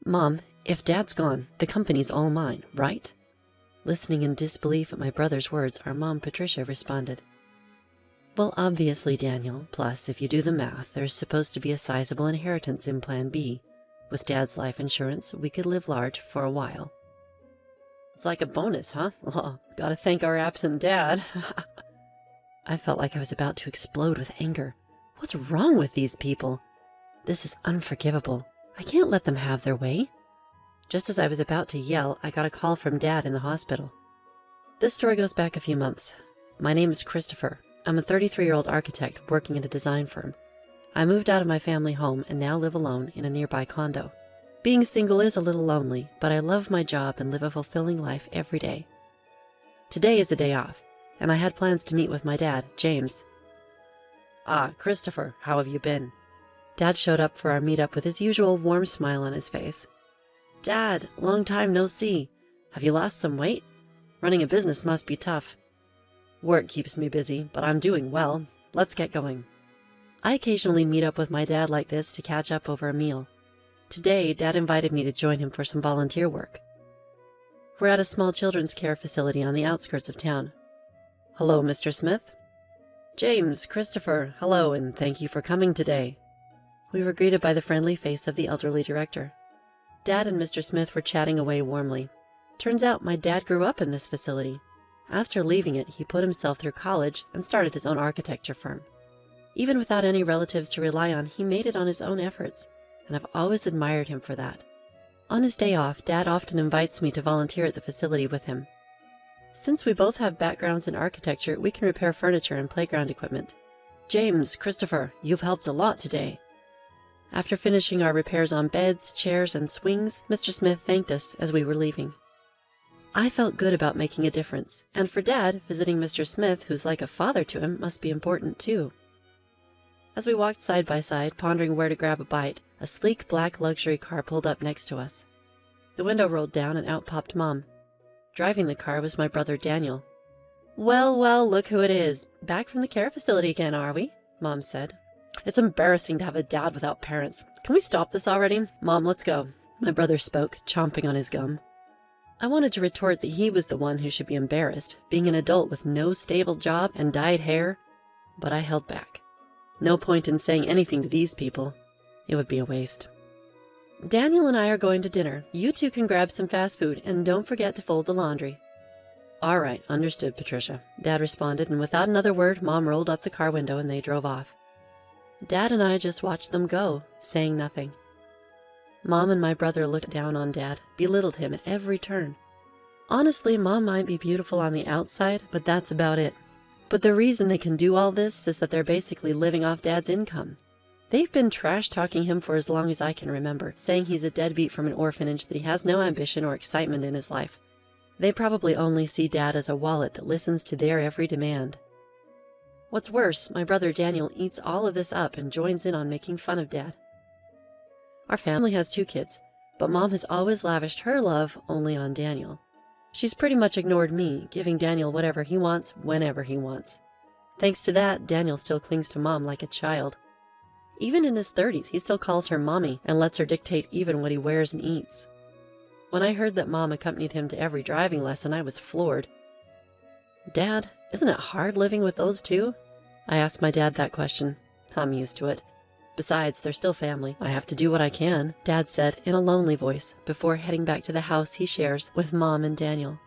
Mom, if Dad's gone, the company's all mine, right? Listening in disbelief at my brother's words, our mom, Patricia, responded, Well, obviously, Daniel, plus, if you do the math, there's supposed to be a sizable inheritance in Plan B. With Dad's life insurance, we could live large for a while. It's like a bonus, huh? Well, gotta thank our absent dad. I felt like I was about to explode with anger. What's wrong with these people? This is unforgivable. I can't let them have their way. Just as I was about to yell, I got a call from Dad in the hospital. This story goes back a few months. My name is Christopher. I'm a 33-year-old architect working at a design firm. I moved out of my family home and now live alone in a nearby condo. Being single is a little lonely, but I love my job and live a fulfilling life every day. Today is a day off, and I had plans to meet with my dad, James. Ah, Christopher, how have you been? Dad showed up for our meetup with his usual warm smile on his face. Dad, long time no see. Have you lost some weight? Running a business must be tough. Work keeps me busy, but I'm doing well. Let's get going. I occasionally meet up with my dad like this to catch up over a meal. Today, Dad invited me to join him for some volunteer work. We're at a small children's care facility on the outskirts of town. Hello, Mr. Smith. James, Christopher, hello, and thank you for coming today. We were greeted by the friendly face of the elderly director. Dad and Mr. Smith were chatting away warmly. Turns out my dad grew up in this facility. After leaving it, he put himself through college and started his own architecture firm. Even without any relatives to rely on, he made it on his own efforts, and I've always admired him for that. On his day off, Dad often invites me to volunteer at the facility with him. Since we both have backgrounds in architecture, we can repair furniture and playground equipment. James, Christopher, you've helped a lot today. After finishing our repairs on beds, chairs, and swings, Mr. Smith thanked us as we were leaving. I felt good about making a difference, and for Dad, visiting Mr. Smith, who's like a father to him, must be important too. As we walked side by side, pondering where to grab a bite, a sleek black luxury car pulled up next to us. The window rolled down and out popped Mom. Driving the car was my brother Daniel. Well, well, look who it is. Back from the care facility again, are we? Mom said. It's embarrassing to have a dad without parents. Can we stop this already? Mom, let's go. My brother spoke, chomping on his gum. I wanted to retort that he was the one who should be embarrassed, being an adult with no stable job and dyed hair, but I held back. No point in saying anything to these people. It would be a waste. Daniel and I are going to dinner. You two can grab some fast food, and don't forget to fold the laundry. All right, understood, Patricia. Dad responded, and without another word, Mom rolled up the car window and they drove off. Dad and I just watched them go, saying nothing. Mom and my brother looked down on Dad, belittled him at every turn. Honestly, Mom might be beautiful on the outside, but that's about it. But the reason they can do all this is that they're basically living off Dad's income. They've been trash-talking him for as long as I can remember, saying he's a deadbeat from an orphanage, that he has no ambition or excitement in his life. They probably only see Dad as a wallet that listens to their every demand. What's worse, my brother Daniel eats all of this up and joins in on making fun of Dad. Our family has 2 kids, but Mom has always lavished her love only on Daniel. She's pretty much ignored me, giving Daniel whatever he wants, whenever he wants. Thanks to that, Daniel still clings to Mom like a child. Even in his 30s, he still calls her Mommy and lets her dictate even what he wears and eats. When I heard that Mom accompanied him to every driving lesson, I was floored. Dad, isn't it hard living with those 2? I asked my dad that question. I'm used to it. Besides, they're still family. I have to do what I can, Dad said in a lonely voice before heading back to the house he shares with Mom and Daniel.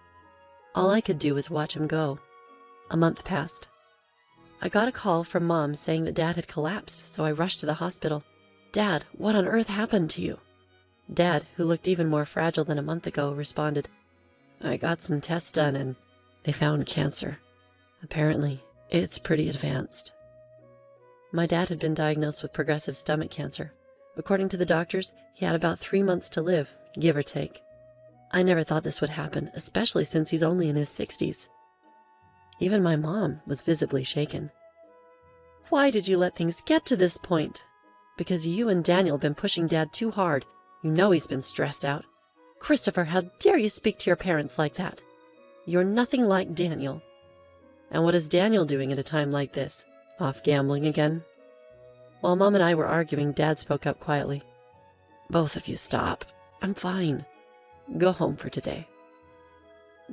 All I could do was watch him go. A month passed. I got a call from Mom saying that Dad had collapsed, so I rushed to the hospital. Dad, what on earth happened to you? Dad, who looked even more fragile than a month ago, responded, I got some tests done and they found cancer. Apparently, it's pretty advanced. My dad had been diagnosed with progressive stomach cancer. According to the doctors, he had about 3 months to live, give or take. I never thought this would happen, especially since he's only in his 60s. Even my mom was visibly shaken. Why did you let things get to this point? Because you and Daniel have been pushing Dad too hard. You know he's been stressed out. Christopher, how dare you speak to your parents like that? You're nothing like Daniel. And what is Daniel doing at a time like this? Off gambling again? While Mom and I were arguing, Dad spoke up quietly. Both of you stop. I'm fine. Go home for today."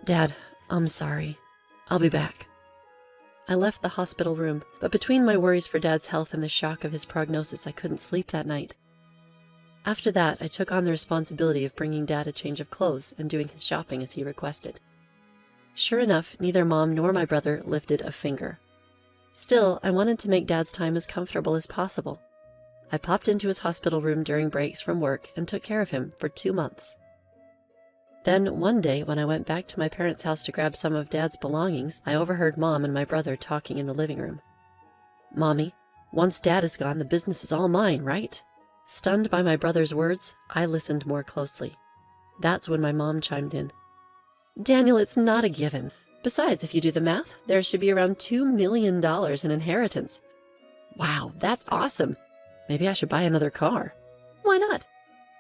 "Dad, I'm sorry. I'll be back." I left the hospital room, but between my worries for Dad's health and the shock of his prognosis, I couldn't sleep that night. After that, I took on the responsibility of bringing Dad a change of clothes and doing his shopping as he requested. Sure enough, neither Mom nor my brother lifted a finger. Still, I wanted to make Dad's time as comfortable as possible. I popped into his hospital room during breaks from work and took care of him for 2 months. Then, one day, when I went back to my parents' house to grab some of Dad's belongings, I overheard Mom and my brother talking in the living room. "Mommy, once Dad is gone, the business is all mine, right?" Stunned by my brother's words, I listened more closely. That's when my mom chimed in. "Daniel, it's not a given. Besides, if you do the math, there should be around $2 million in inheritance." "Wow, that's awesome. Maybe I should buy another car." "Why not?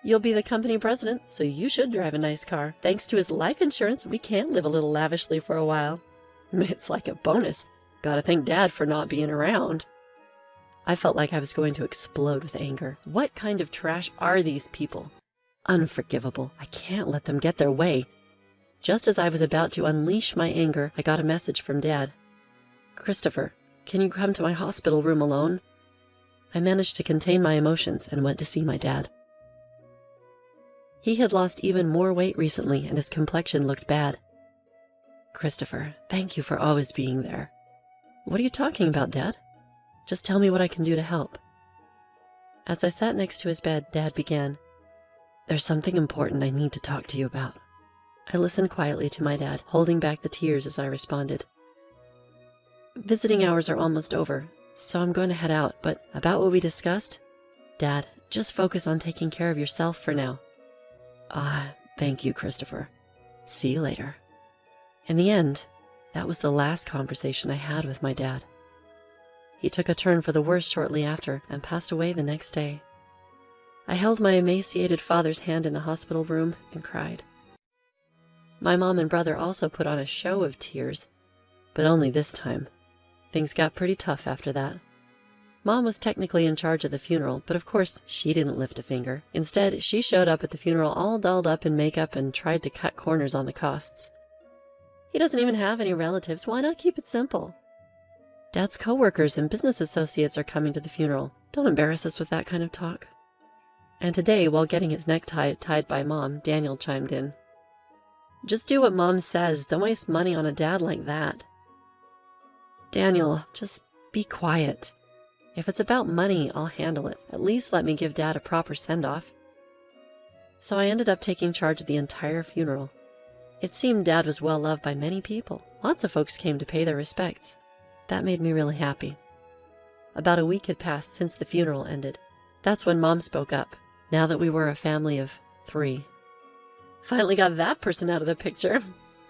You'll be the company president, so you should drive a nice car. Thanks to his life insurance, we can live a little lavishly for a while." "It's like a bonus. Gotta thank Dad for not being around." I felt like I was going to explode with anger. What kind of trash are these people? Unforgivable. I can't let them get their way. Just as I was about to unleash my anger, I got a message from Dad. "Christopher, can you come to my hospital room alone?" I managed to contain my emotions and went to see my dad. He had lost even more weight recently and his complexion looked bad. "Christopher, thank you for always being there." "What are you talking about, Dad? Just tell me what I can do to help." As I sat next to his bed, Dad began, "There's something important I need to talk to you about." I listened quietly to my dad, holding back the tears as I responded. "Visiting hours are almost over, so I'm going to head out, but about what we discussed? Dad, just focus on taking care of yourself for now." Thank you, Christopher. See you later." In the end, that was the last conversation I had with my dad. He took a turn for the worse shortly after and passed away the next day. I held my emaciated father's hand in the hospital room and cried. My mom and brother also put on a show of tears, but only this time. Things got pretty tough after that. Mom was technically in charge of the funeral, but of course she didn't lift a finger. Instead, she showed up at the funeral all dolled up in makeup and tried to cut corners on the costs. "He doesn't even have any relatives. Why not keep it simple?" "Dad's coworkers and business associates are coming to the funeral. Don't embarrass us with that kind of talk." And today, while getting his necktie tied by Mom, Daniel chimed in. "Just do what Mom says. Don't waste money on a dad like that." "Daniel, just be quiet. If it's about money, I'll handle it. At least let me give Dad a proper send-off." So I ended up taking charge of the entire funeral. It seemed Dad was well loved by many people. Lots of folks came to pay their respects. That made me really happy. About a week had passed since the funeral ended. That's when Mom spoke up, now that we were a family of 3. "Finally got that person out of the picture.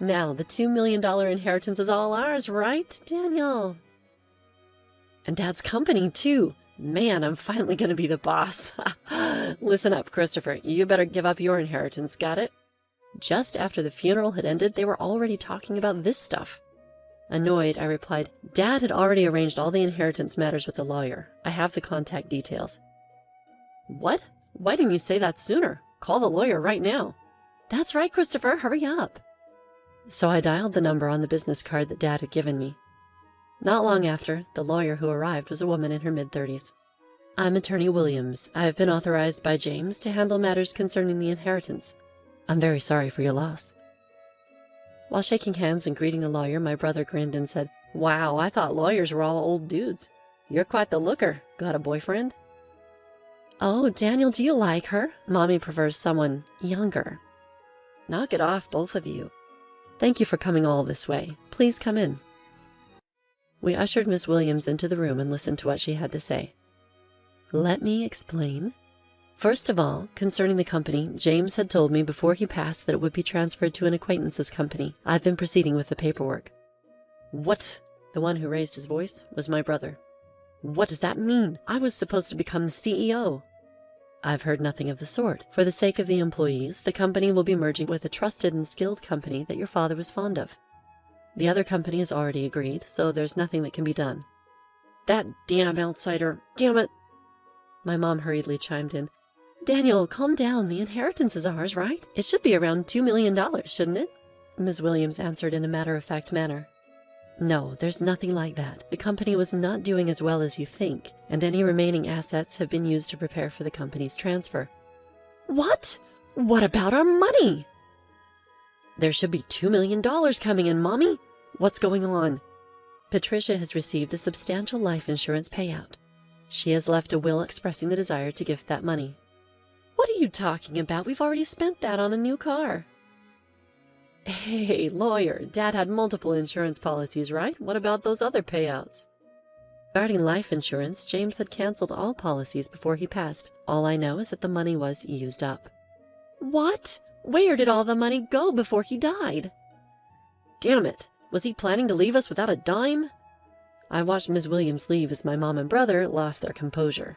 Now the $2 million inheritance is all ours, right, Daniel? And Dad's company, too. Man, I'm finally going to be the boss." "Listen up, Christopher. You better give up your inheritance, got it?" Just after the funeral had ended, they were already talking about this stuff. Annoyed, I replied, "Dad had already arranged all the inheritance matters with the lawyer. I have the contact details." "What? Why didn't you say that sooner? Call the lawyer right now." "That's right, Christopher. Hurry up." So I dialed the number on the business card that Dad had given me. Not long after, the lawyer who arrived was a woman in her mid-30s. "I'm Attorney Williams. I've been authorized by James to handle matters concerning the inheritance. I'm very sorry for your loss." While shaking hands and greeting the lawyer, my brother grinned and said, "Wow, I thought lawyers were all old dudes. You're quite the looker. Got a boyfriend?" "Oh, Daniel, do you like her? Mommy prefers someone younger." "Knock it off, both of you. Thank you for coming all this way. Please come in." We ushered Miss Williams into the room and listened to what she had to say. "Let me explain. First of all, concerning the company, James had told me before he passed that it would be transferred to an acquaintance's company. I've been proceeding with the paperwork." "What?" The one who raised his voice was my brother. "What does that mean? I was supposed to become the CEO." "I've heard nothing of the sort. For the sake of the employees, the company will be merging with a trusted and skilled company that your father was fond of. The other company has already agreed, so there's nothing that can be done." "That damn outsider! Damn it!" My mom hurriedly chimed in. Daniel, calm down. The inheritance is ours, right? It should be around $2 million, shouldn't it? Ms. Williams answered in a matter-of-fact manner. No, there's nothing like that. The company was not doing as well as you think, and any remaining assets have been used to prepare for the company's transfer. What? What about our money? There should be $2 million coming in, Mommy. What's going on? Patricia has received a substantial life insurance payout. She has left a will expressing the desire to gift that money. What are you talking about? We've already spent that on a new car. Hey, lawyer, Dad had multiple insurance policies, right? What about those other payouts? Regarding life insurance, James had canceled all policies before he passed. All I know is that the money was used up. What? Where did all the money go before he died? Damn it! Was he planning to leave us without a dime? I watched Ms. Williams leave as my mom and brother lost their composure.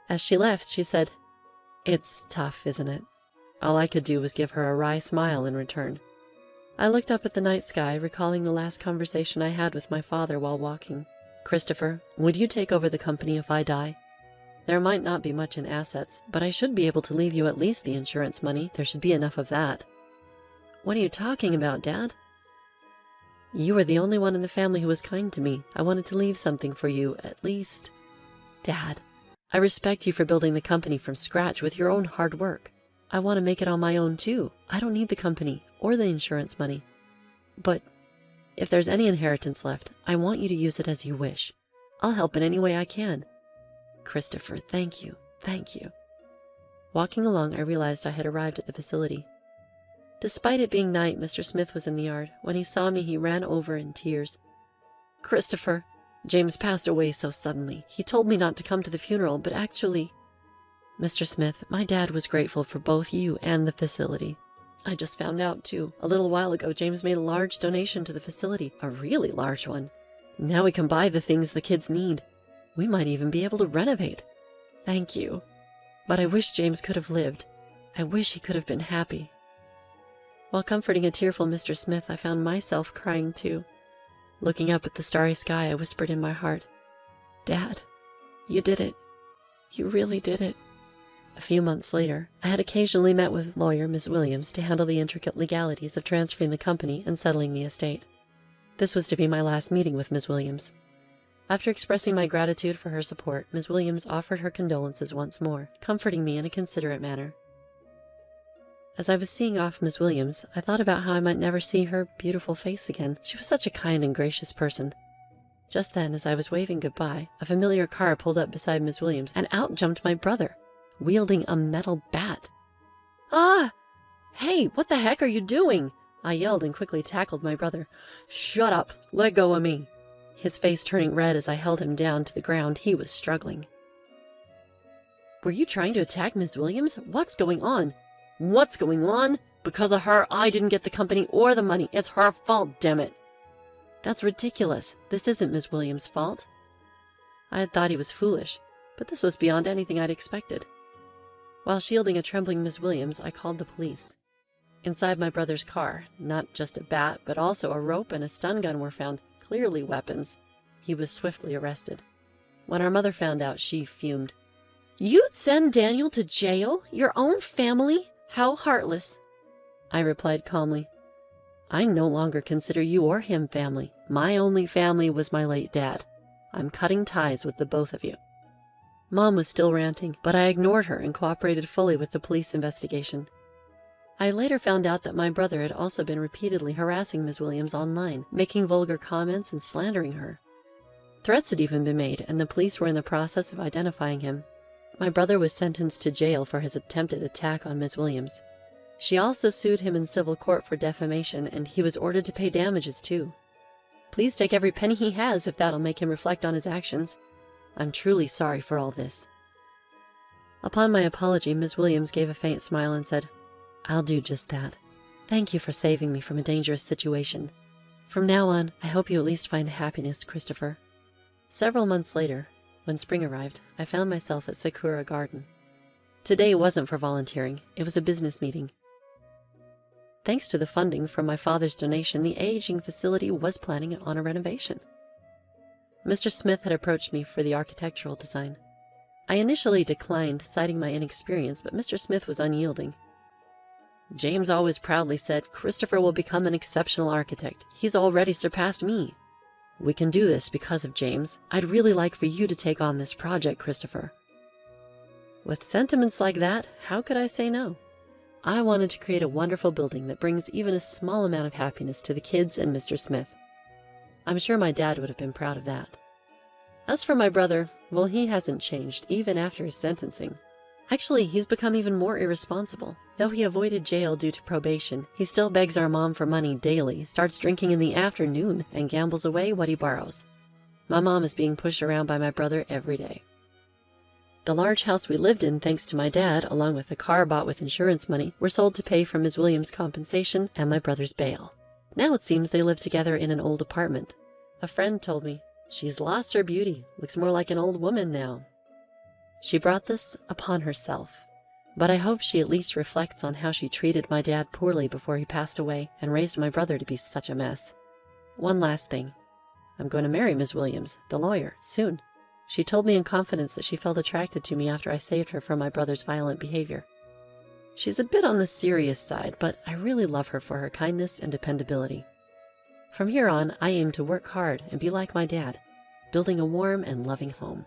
As she left, she said, "It's tough, isn't it?" All I could do was give her a wry smile in return. I looked up at the night sky, recalling the last conversation I had with my father while walking. "Christopher, would you take over the company if I die? There might not be much in assets, but I should be able to leave you at least the insurance money. There should be enough of that." "What are you talking about, Dad?" "You were the only one in the family who was kind to me. I wanted to leave something for you, at least." "Dad, I respect you for building the company from scratch with your own hard work. I want to make it on my own, too. I don't need the company or the insurance money. But if there's any inheritance left, I want you to use it as you wish. I'll help in any way I can." "Christopher, thank you. Thank you." Walking along, I realized I had arrived at the facility. Despite it being night, Mr. Smith was in the yard. When he saw me, he ran over in tears. "Christopher, James passed away so suddenly. He told me not to come to the funeral, but actually—" "Mr. Smith, my dad was grateful for both you and the facility. I just found out, too. A little while ago, James made a large donation to the facility. A really large one. Now we can buy the things the kids need. We might even be able to renovate. Thank you. But I wish James could have lived. I wish he could have been happy." While comforting a tearful Mr. Smith, I found myself crying, too. Looking up at the starry sky, I whispered in my heart, "Dad, you did it. You really did it." A few months later, I had occasionally met with lawyer Ms. Williams to handle the intricate legalities of transferring the company and settling the estate. This was to be my last meeting with Ms. Williams. After expressing my gratitude for her support, Ms. Williams offered her condolences once more, comforting me in a considerate manner. As I was seeing off Ms. Williams, I thought about how I might never see her beautiful face again. She was such a kind and gracious person. Just then, as I was waving goodbye, a familiar car pulled up beside Ms. Williams, and out jumped my brother, wielding a metal bat. "Ah! Hey, what the heck are you doing?" I yelled and quickly tackled my brother. "Shut up! Let go of me!" His face turning red as I held him down to the ground. He was struggling. "Were you trying to attack Ms. Williams? What's going on?" "What's going on? Because of her, I didn't get the company or the money. It's her fault, damn it!" "That's ridiculous. This isn't Ms. Williams' fault." I had thought he was foolish, but this was beyond anything I'd expected. While shielding a trembling Ms. Williams, I called the police. Inside my brother's car, not just a bat, but also a rope and a stun gun were found, clearly weapons. He was swiftly arrested. When our mother found out, she fumed. "You'd send Daniel to jail? Your own family? How heartless." I replied calmly, "I no longer consider you or him family. My only family was my late dad. I'm cutting ties with the both of you." Mom was still ranting, but I ignored her and cooperated fully with the police investigation. I later found out that my brother had also been repeatedly harassing Ms. Williams online, making vulgar comments and slandering her. Threats had even been made, and the police were in the process of identifying him. My brother was sentenced to jail for his attempted attack on Ms. Williams. She also sued him in civil court for defamation, and he was ordered to pay damages too. Please take every penny he has if that'll make him reflect on his actions. I'm truly sorry for all this." Upon my apology, Ms. Williams gave a faint smile and said, "I'll do just that. Thank you for saving me from a dangerous situation. From now on, I hope you at least find happiness, Christopher." Several months later, when spring arrived, I found myself at Sakura Garden. Today wasn't for volunteering, it was a business meeting. Thanks to the funding from my father's donation, the aging facility was planning on a renovation. Mr. Smith had approached me for the architectural design. I initially declined, citing my inexperience, but Mr. Smith was unyielding. James always proudly said, "Christopher will become an exceptional architect. He's already surpassed me. We can do this because of James. I'd really like for you to take on this project, Christopher." With sentiments like that, how could I say no? I wanted to create a wonderful building that brings even a small amount of happiness to the kids and Mr. Smith. I'm sure my dad would have been proud of that. As for my brother, well, he hasn't changed, even after his sentencing. Actually, he's become even more irresponsible. Though he avoided jail due to probation, he still begs our mom for money daily, starts drinking in the afternoon, and gambles away what he borrows. My mom is being pushed around by my brother every day. The large house we lived in, thanks to my dad, along with the car bought with insurance money, were sold to pay for Ms. Williams' compensation and my brother's bail. Now it seems they live together in an old apartment. A friend told me, "She's lost her beauty, looks more like an old woman now." She brought this upon herself, but I hope she at least reflects on how she treated my dad poorly before he passed away and raised my brother to be such a mess. One last thing. I'm going to marry Ms. Williams, the lawyer, soon. She told me in confidence that she felt attracted to me after I saved her from my brother's violent behavior. She's a bit on the serious side, but I really love her for her kindness and dependability. From here on, I aim to work hard and be like my dad, building a warm and loving home.